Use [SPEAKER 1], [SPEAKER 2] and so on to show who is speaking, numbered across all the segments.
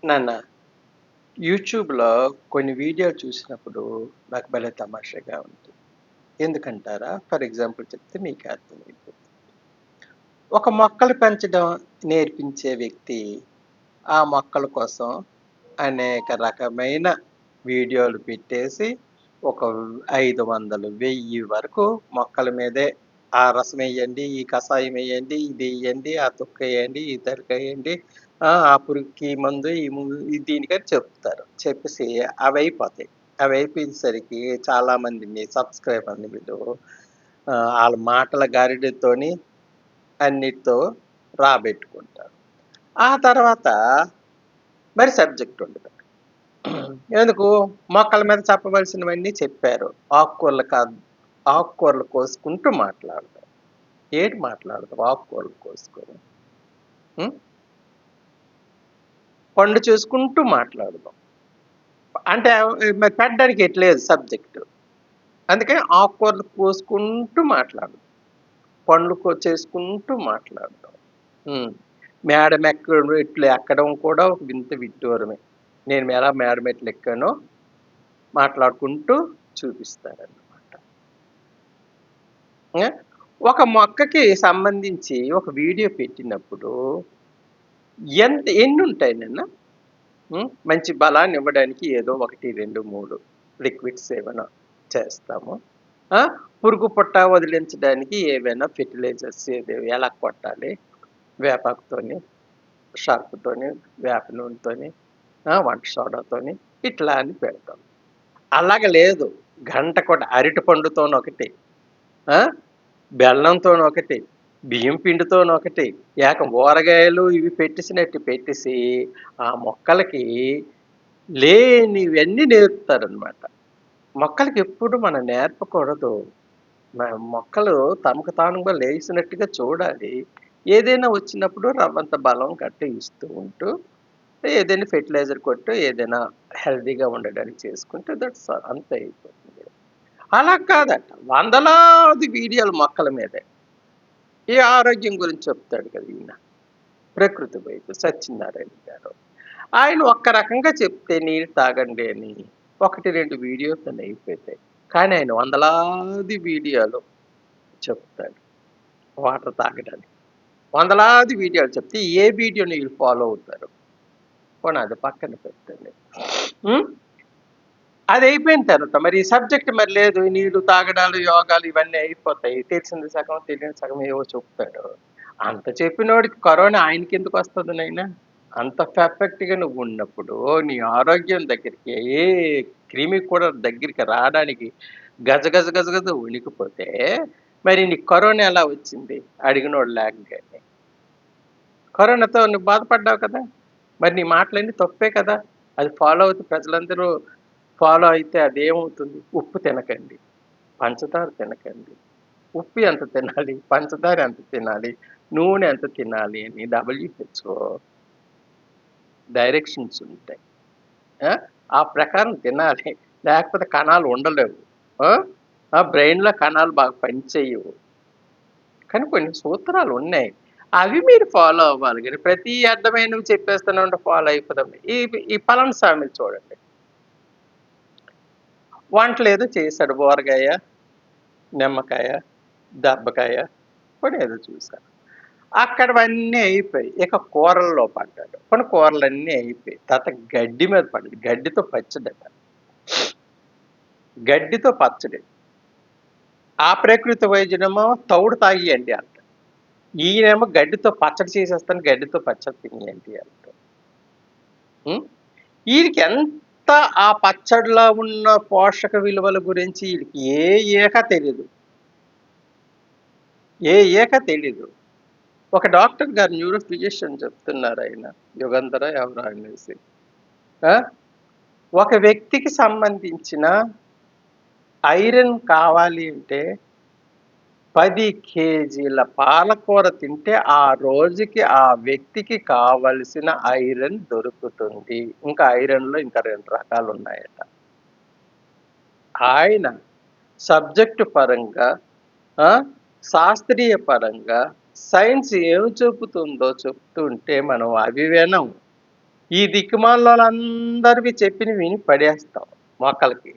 [SPEAKER 1] నాన్న యూట్యూబ్‌లో కొన్ని వీడియోలు చూసినప్పుడు నాకు భలే తమాషాగా ఉంటుంది. ఎందుకంటారా? ఫర్ ఎగ్జాంపుల్ చెప్తే మీకే అర్థమైపోతుంది. ఒక మొక్కలు పెంచడం నేర్పించే వ్యక్తి, ఆ మొక్కల కోసం అనేక రకమైన వీడియోలు పెట్టేసి, ఒక 500, 1000 వరకు మొక్కల మీదే ఆ రసమెయ్యండి, ఈ కషాయమెయ్యండి, ఇదెయ్యండి, ఆ తొక్కేయండి, ఈ తడికేయండి, ఆ పురుగుకి ఈ మందు, ఈ దీనికని చెప్తారు. చెప్పేసి అవయిపోతాయి. అవయిపోయేసరికి చాలామందిని సబ్‌స్క్రైబర్‌ని వీళ్ళు ఆళ్ళ మాటల గారడీతోని అన్నిటితో రాబెట్టుకుంటారు. ఆ తర్వాత మరి సబ్జెక్ట్ ఉండదు. ఎందుకు? మొక్కల మీద చెప్పవలసినవన్నీ చెప్పారు. ఆకుకూరలు కాదు, ఆకుకూరలు కోసుకుంటూ మాట్లాడదాం. ఏటి మాట్లాడదాం ఆకుకూరలు కోసుకొని? హ్మ్. పండు చేసుకుంటూ మాట్లాడదాం. అంటే మరి పెట్టడానికి ఎట్లేదు సబ్జెక్టు. అందుకే ఆకుకూరలు కోసుకుంటూ మాట్లాడదాం. పండ్లు చేసుకుంటూ మాట్లాడదాం. హ్మ్. మెట్లు ఎక్కడం కూడా ఒక వింత విడ్డూరమే. నేను ఎలా మేడ మెట్లు ఎక్కానో మాట్లాడుకుంటూ చూపిస్తారన్నమాట. ఆ! ఒక మొక్కకి సంబంధించి ఒక వీడియో పెట్టినప్పుడు ఎన్నుంటాయి నాన్న? మంచి బలాన్ని ఇవ్వడానికి ఏదో 1, 2, 3 లిక్విడ్స్ ఏమైనా చేస్తాము. ఆ! పురుగు పుట్ట వదిలించడానికి ఏవైనా ఫెర్టిలైజర్స్ ఎలా కొట్టాలి? వేపాకుతోని, షర్పుతోని, వేప నూనెతోని, వంట సోడాతోని ఇట్లా అని పెడతాం. అలాగ లేదు. గంటకోటి అరటి పండుతోనొకటి, ఆ! బెల్లంతోనొకటి, బియ్యం పిండితోనొకటి, ఏకంగా ఊరగాయలు ఇవి పెట్టేసినట్టు పెట్టేసి, ఆ మొక్కలకి లేనివన్నీ నేర్పుతారనమాట. మొక్కలకెప్పుడు మనం నేర్పకూడదు. మొక్కలు తమకు తానుగా లేసినట్టుగా చూడాలి. ఏదైనా వచ్చినప్పుడు రవ్వంత బలం గట్టిగా ఇస్తూ ఉంటూ, ఏదైనా ఫెర్టిలైజర్ కొట్టు, ఏదైనా హెల్తీగా ఉండడానికి చేసుకుంటే దట్స్ ఆల్ అంతే అయిపోతుంది. అలా కాదట. వందలాది వీడియోలు మొక్కల మీదే. ఈ ఆరోగ్యం గురించి చెప్తాడు కదా ఈయన. ప్రకృతి వైద్యుడు సత్యనారాయణ గారు. ఆయన ఒక్క రకంగా చెప్తే నీళ్ళు తాగండి అని 1, 2 వీడియోతోని అయిపోతాయి. కానీ ఆయన వందలాది వీడియోలు చెప్తాడు వాటర్ తాగడానికి. వందలాది వీడియోలు చెప్తే ఏ వీడియోని వీళ్ళు ఫాలో అవుతారు? పోనీ అది పక్కన పెట్టండి. హ్మ్. అది అయిపోయిన తర్వాత మరి ఈ సబ్జెక్ట్ మరి లేదు. నీళ్ళు తాగడాలు, యోగాలు ఇవన్నీ అయిపోతాయి. తెలిసింది సగం, తెలియని సగం ఏవో చెప్తాడు. అంత చెప్పినోడికి కరోనా ఆయనకెందుకొస్తది నాయనా? అంత పర్ఫెక్ట్‌గా నువ్వున్నప్పుడు, నీ ఆరోగ్యం దగ్గరికి ఏ క్రిమి కూడా దగ్గరికి రాడానికి గజ గజ గజ గజ వణికిపోతే, మరి నీకు కరోనా ఎలా వచ్చింది? అడిగినోడు లేకగానే. కరోనాతో నువ్వు బాధపడ్డావు కదా! మరి నీ మాటలన్నీ తప్పే కదా! అది ఫాలో అవుతూ ప్రజలందరూ ఫాలో అయితే అదేమవుతుంది? ఉప్పు తినకండి, పంచదార తినకండి. ఉప్పు ఎంత తినాలి? పంచదార ఎంత తినాలి? నూనె ఎంత తినాలి అని డబ్ల్యూహెచ్‌ఓ డైరెక్షన్స్ ఉంటాయి. ఆ! ఆ ప్రకారం తినాలి. లేకపోతే కణాలు ఉండలేవు. ఆ! ఆ బ్రెయిన్‌లో కణాలు బాగా పనిచేయవు. కానీ కొన్ని సూత్రాలున్నాయి. అవి మీరు ఫాలో అవ్వాలి గాని ప్రతి అడ్డమైనవి చెప్పేస్తూనే ఉంటే ఫాలో అయిపోతాం. ఈ ఈ పలానా సామెత చూడండి. వంటలేదో చేశాడు. ఊరగాయ, నిమ్మకాయ, దబ్బకాయ పోనీ ఏదో చూసాను. అక్కడివన్నీ అయిపోయాయి. ఇక కూరల్లో పడ్డాడు. పోనీ కూరలన్నీ అయిపోయాయి. తర్వాత గడ్డి మీద పడ్డాడు. గడ్డితో పచ్చడట. గడ్డితో పచ్చడి. ఆ ప్రకృతి వైద్యుడేమో తౌడు తాగియండి అంటాడు. ఈయనేమో గడ్డితో పచ్చడి చేసేస్తాను, గడ్డితో పచ్చడి తినేయండి అంటాడు. హ్మ్. ఈయనకి ఎంత ఆ పచ్చడిలో ఉన్న పోషక విలువల గురించి ఈడికి ఏక తెలీదు. ఏక తెలీదు. ఒక డాక్టర్ గారు న్యూరో ఫిజిషియన్ చెప్తున్నారాయన. యుగంధర ఎవరో అనేసి. ఆ! ఒక వ్యక్తికి సంబంధించిన ఐరన్ కావాలి అంటే 10 కేజీల పాలకూర తింటే ఆ రోజుకి ఆ వ్యక్తికి కావలసిన ఐరన్ దొరుకుతుంది. ఇంకా ఐరన్‌లో ఇంకా 2 రకాలున్నాయట. ఆయన సబ్జెక్ట్ పరంగా, ఆ! శాస్త్రీయ పరంగా సైన్స్ ఏమి చెబుతుందో చెప్తుంటే మనం అవి వినం. ఈ దిక్కుమాలోళ్ళందరివి చెప్పినవి విని పడేస్తాం మొక్కలకి.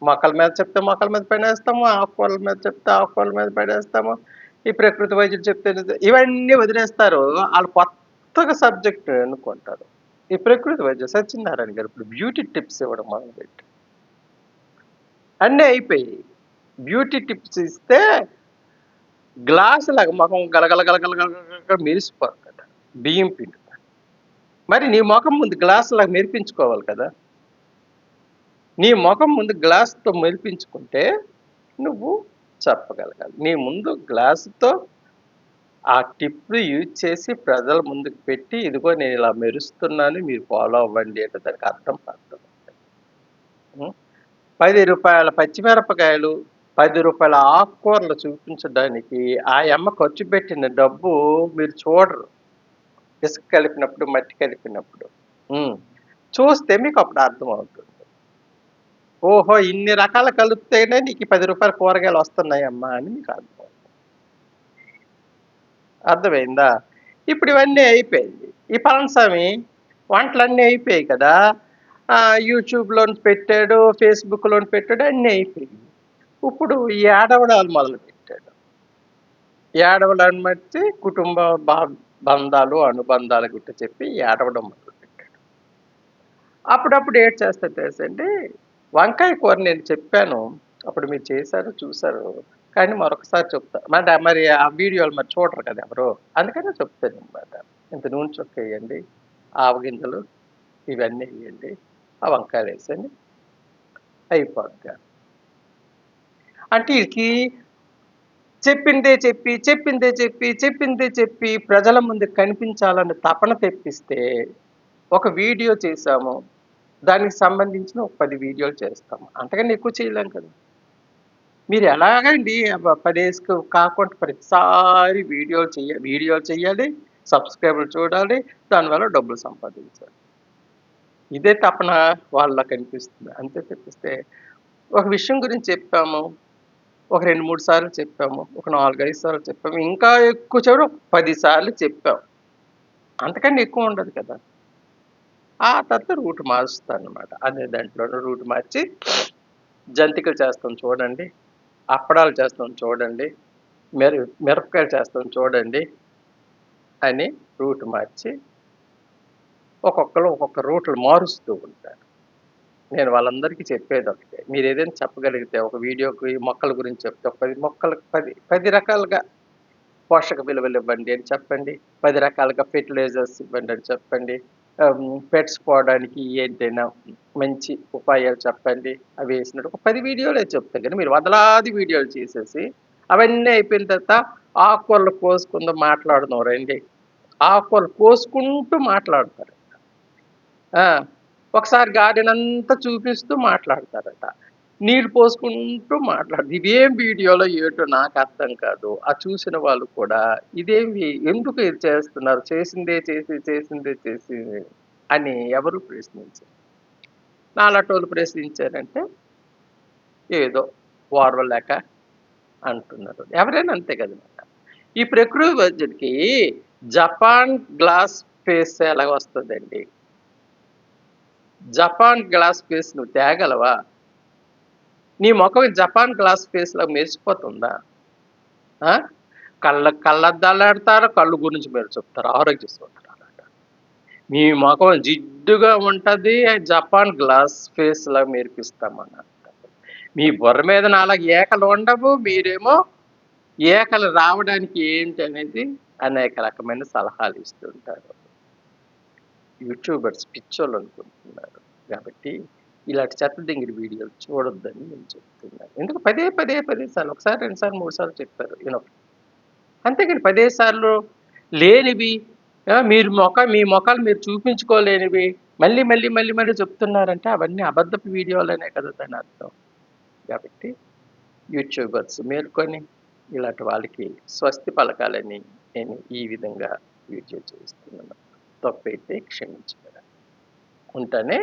[SPEAKER 1] మొక్కల మీద చెప్తే మొక్కల మీద పడేస్తాము. ఆకుకూరల మీద చెప్తే ఆకుకూరల మీద పడేస్తాము. ఈ ప్రకృతి వైద్యులు చెప్తే ఇవన్నీ వదిలేస్తారు. ఆళ్ళు కొత్తగా సబ్జెక్ట్ ఎన్నుకుంటారు. ఈ ప్రకృతి వైద్యులు సత్యనారాయణ గారు ఇప్పుడు బ్యూటీ టిప్స్ ఇవ్వడం మొదలుపెట్టారు. అన్నీ అయిపోయాయి. బ్యూటీ టిప్స్ ఇస్తే గ్లాసులాగా మొఖం గలగల గలగల గలగల మెరిసిపోద్దట బియ్యం పిండి. మరి నీ మొఖం ముందు గ్లాసులాగా మెరిపించుకోవాలి కదా! నీ మొఖం ముందు గ్లాస్‌తో మెరిపించుకుంటే నువ్వు చెప్పగలగాలి. నీ ముందు గ్లాస్‌తో ఆ టిప్‌ని యూజ్ చేసి ప్రజల ముందుకు పెట్టి, ఇదిగో నేను ఇలా మెరుస్తున్నాను మీరు ఫాలో అవ్వండి అంటే దానికి అర్థం పర్థం. హ్మ్. రూ. 10 పచ్చిమిరపకాయలు, రూ. 10 ఆకుకూరలు చూపించడానికి ఆ యమ్మ ఖర్చు పెట్టిన డబ్బు మీరు చూడరు. ఇసుక కలిపినప్పుడు, మట్టి కలిపినప్పుడు. హ్మ్. చూస్తే మీకప్పుడు అర్థమవుతుంది. ఓహో! ఇన్ని రకాలు కలిపితేనే నీకు రూ. 10 కూరగాయలొస్తున్నాయమ్మా అని మీకు అర్థమైందా? ఇప్పుడు ఇవన్నీ అయిపోయింది. ఈ పళనిస్వామి వంటలన్నీ అయిపోయాయి కదా! యూట్యూబ్‌లోని పెట్టాడు, ఫేస్‌బుక్‌లోని పెట్టాడు అన్నీ అయిపోయాయి. ఇప్పుడు ఏడవడాలు మొదలుపెట్టాడు. ఏడవడాన్ని బట్టి కుటుంబ బంధాలు, అనుబంధాల గుట్టు చెప్పి ఏడవడం మొదలుపెట్టాడు. అప్పుడప్పుడు ఏడ్చేస్తే తెలుసండి, వంకాయ కూర నేను చెప్పాను. అప్పుడు మీరు చేశారు, చూసారు. కానీ మరొకసారి చెప్తా. మరి ఆ వీడియోలు మరి చూడరు కదా ఎవరు. అందుకనే చెప్తాననమాట. ఇంత నూనె చుక్కెయ్యండి, ఆవగింజలు ఇవన్నీ ఎయ్యండి. ఆ వంకాయలేసండి. అయిపోద్ది. అంటే ఈళ్ళకి చెప్పిందే చెప్పి, చెప్పిందే చెప్పి, చెప్పిందే చెప్పి ప్రజల ముందు కనిపించాలని తపన తెప్పిస్తే, ఒక వీడియో చేశాము. దానికి సంబంధించిన ఒక 10 వీడియోలు చేస్తాము. అంతకన్నా ఎక్కువ చేయలేం కదా! మీరు ఎలాగండి 10 డేస్‌కి కాకుండా ప్రతిసారి వీడియోలు చేయాలి, సబ్స్క్రైబర్లు చూడాలి, దానివల్ల డబ్బులు సంపాదించాలి. ఇదే తపన వాళ్ళలో కనిపిస్తుంది. అంతే తప్పిస్తే ఒక విషయం గురించి చెప్పాము. ఒక 2, 3 సార్లు చెప్పాము. ఒక 4, 5 సార్లు చెప్పాము. ఇంకా ఎక్కువ చెడు 10 సార్లు చెప్పాం. అంతకన్నా ఎక్కువ ఉండదు కదా! ఆ తర్వాత రూట్ మారుస్తానన్నమాట. అదే దాంట్లోనే రూట్ మార్చి జంతికలు చేస్తాం చూడండి, అప్పడాలు చేస్తాం చూడండి, మిరపకాయలు చేస్తాం చూడండి అని రూట్ మార్చి ఒక్కొక్కళ్ళు ఒక్కొక్క రూట్లు మారుస్తూ ఉంటారు. నేను వాళ్ళందరికీ చెప్పేదొకటే. మీరేదైనా చెప్పగలిగితే ఒక వీడియోకి మొక్కల గురించి చెప్తే ఒక 10 మొక్కలకు 10 రకాలుగా పోషక విలువలివ్వండి అని చెప్పండి. 10 రకాలుగా ఫెర్టిలైజర్స్ ఇవ్వండి అని చెప్పండి. పెట్స్ పోవడానికి ఏంటైనా మంచి ఉపాయాలు చెప్పండి. అవి వేసినట్టు ఒక 10 వీడియోలే చెప్తా గానీ మీరు వందలాది వీడియోలు చేసేసి అవన్నీ అయిపోయిన తర్వాత ఆకుకూరలు కోసుకుందాం మాట్లాడదాం రండి. ఆకుకూరలు కోసుకుంటూ మాట్లాడతారు. ఆ! ఒకసారి గార్డెన్ అంతా చూపిస్తూ మాట్లాడతారట. నీళ్ళు పోసుకుంటూ ఇదేం వీడియోలో ఏటో నాకర్థం కాదు. ఆ చూసిన వాళ్ళు కూడా ఇదేమి ఎందుకు ఇది చేస్తున్నారు? చేసిందే చేసి, చేసిందే చేసి అని ఎవరు ప్రశ్నించరు. నాలాటోళ్ళు ప్రశ్నించారంటే ఏదో ఓర్వలేక అంటున్నారు. ఎవరైనా అంతే కదనమాట. ఈ ప్రకృతి వైద్యుడికి జపాన్ గ్లాస్ ఫేస్ ఎలాగొస్తదండి? జపాన్ గ్లాస్ ఫేస్ నువ్వు తేగలవా? నీ మొఖం జపాన్ గ్లాస్ ఫేస్‌లా మెరిసిపోతుందా? ఆ! కళ్ళద్దాలెడతారు, కళ్ళు గురించి మీరు చెప్తారు. ఆరోగ్య సూత్రాలట. మీ మొఖం జిడ్డుగా ఉంటది. Japan glass ఫేస్‌లా మెరిపిస్తామన్నారు. మీ బుర్ర మీద నాలాగా ఏకలు ఉండవు. మీరేమో ఏకలు రావడానికి ఏంటనేది అనేక రకమైన సలహాలు ఇస్తుంటారు. యూట్యూబర్స్ పిచ్చోళ్ళనుకుంటున్నారు. కాబట్టి ఇలాంటి చెత్తదింగిడి వీడియోలు చూడొద్దని నేను చెప్తున్నాను. ఎందుకు పదే సార్లు ఒకసారి, 2 సార్లు, 3 సార్లు చెప్పారు. అంతేగాని పదే సార్లు లేనివి మీరు మీ మొఖాలు మీరు చూపించుకోలేనివి మళ్ళీ చెప్తున్నారంటే అవన్నీ అబద్ధపు వీడియోలనే కదా దాని అర్థం. కాబట్టి యూట్యూబర్స్ మేల్కొని ఇలాంటి వాళ్ళకి స్వస్తి పలకాలని నేను ఈ విధంగా వీడియో చేస్తున్నాను. తప్పైతే క్షమించగలరు. ఉంటానే.